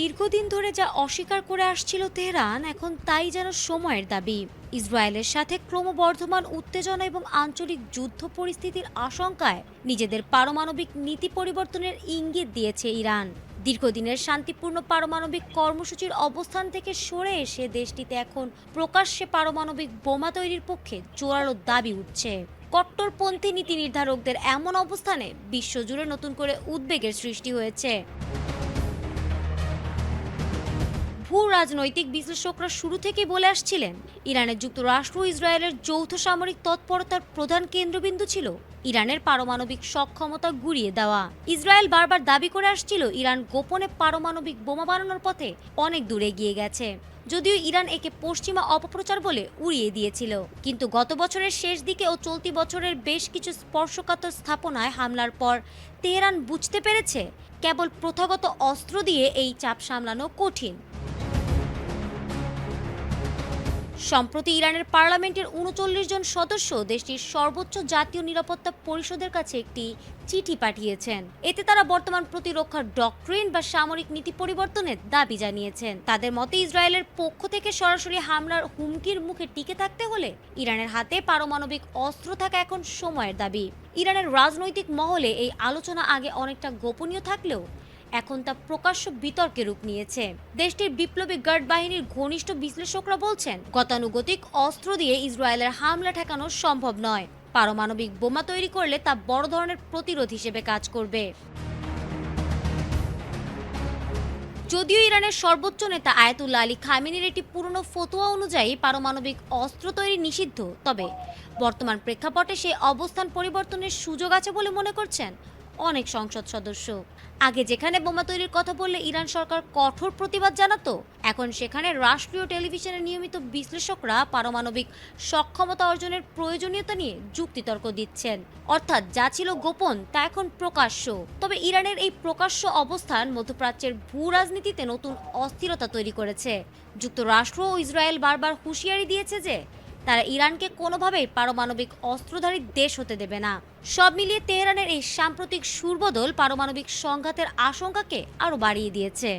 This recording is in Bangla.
দীর্ঘদিন ধরে যা অস্বীকার করে আসছিল তেহরান, এখন তাই যেন সময়ের দাবি। ইসরায়েলের সাথে ক্রমবর্ধমান উত্তেজনা এবং আঞ্চলিক যুদ্ধ পরিস্থিতির আশঙ্কায় নিজেদের পারমাণবিক নীতি পরিবর্তনের ইঙ্গিত দিয়েছে ইরান। দীর্ঘদিনের শান্তিপূর্ণ পারমাণবিক কর্মসূচির অবস্থান থেকে সরে এসে দেশটিতে এখন প্রকাশ্যে পারমাণবিক বোমা তৈরির পক্ষে জোরালো দাবি উঠছে। কট্টরপন্থী নীতি নির্ধারকদের এমন অবস্থানে বিশ্বজুড়ে নতুন করে উদ্বেগের সৃষ্টি হয়েছে। ভূ রাজনৈতিক বিশ্লেষকরা শুরু থেকেই বলে আসছিলেন, ইরানের যুক্তরাষ্ট্র ও ইসরায়েলের যৌথ সামরিক তৎপরতার প্রধান কেন্দ্রবিন্দু ছিল ইরানের পারমাণবিক সক্ষমতা গুড়িয়ে দেওয়া। ইসরায়েল বারবার দাবি করে আসছিল ইরান গোপনে পারমাণবিক বোমা বানানোর পথে অনেক দূরে এগিয়ে গেছে, যদিও ইরান একে পশ্চিমা অপপ্রচার বলে উড়িয়ে দিয়েছিল। কিন্তু গত বছরের শেষ দিকে ও চলতি বছরের বেশ কিছু স্পর্শকাতর স্থাপনায় হামলার পর তেহরান বুঝতে পেরেছে কেবল প্রথাগত অস্ত্র দিয়ে এই চাপ সামলানো কঠিন। সম্প্রতি ইরানের পার্লামেন্টের ৩৯ জন সদস্য দেশটির সর্বোচ্চ জাতীয় নিরাপত্তা পরিষদের কাছে একটি চিঠি পাঠিয়েছেন। এতে তারা বর্তমান প্রতিরক্ষার ডক্ট্রিন বা সামরিক নীতি পরিবর্তনের দাবি জানিয়েছেন। তাদের মতে ইসরায়েলের পক্ষ থেকে সরাসরি হামলার হুমকির মুখে টিকে থাকতে হলে ইরানের হাতে পারমাণবিক অস্ত্র থাকা এখন সময়ের দাবি। ইরানের রাজনৈতিক মহলে এই আলোচনা আগে অনেকটা গোপনীয় থাকলেও এখন তা প্রকাশ্য বিতর্কে রূপ নিয়েছে। দেশটির বিপ্লবী গার্ড বাহিনীর ঘনিষ্ঠ বিশ্লেষকরা বলছেন, গতানুগতিক অস্ত্র দিয়ে ইসরায়েলের হামলা ঠেকানো সম্ভব নয়। পারমাণবিক বোমা তৈরি করলে তা বড় ধরনের প্রতিরোধ হিসেবে কাজ করবে। যদিও ইরানের সর্বোচ্চ নেতা আয়াতুল্লাহ আলী খামেনির একটি পুরনো ফতোয়া অনুযায়ী পারমাণবিক অস্ত্র তৈরি নিষিদ্ধ, তবে বর্তমান প্রেক্ষাপটে সেই অবস্থান পরিবর্তনের সুযোগ আছে বলে মনে করছেন অনেক সংসদ সদস্য। আগে যেখানে বোমা তৈরির কথা বললে ইরান সরকার কঠোর প্রতিবাদ জানাতো, এখন সেখানে রাষ্ট্রীয় টেলিভিশনের নিয়মিত বিশ্লেষকরা পারমাণবিক সক্ষমতা অর্জনের প্রয়োজনীয়তা নিয়ে যুক্তিতর্ক দিচ্ছেন। অর্থাৎ যা ছিল গোপন তা এখন প্রকাশ্য। তবে ইরানের এই প্রকাশ্য অবস্থান মধ্যপ্রাচ্যের ভূ রাজনীতিতে নতুন অস্থিরতা তৈরি করেছে। যুক্তরাষ্ট্র ও ইসরায়েল বারবার হুঁশিয়ারি দিয়েছে যে তারা ইরানকে কোনোভাবেই পারমাণবিক অস্ত্রধারী দেশ হতে দেবে না। সব মিলিয়ে তেহরানের এই সাম্প্রতিক সুরবদল পারমাণবিক সংঘাতের আশঙ্কাকে আরও বাড়িয়ে দিয়েছে।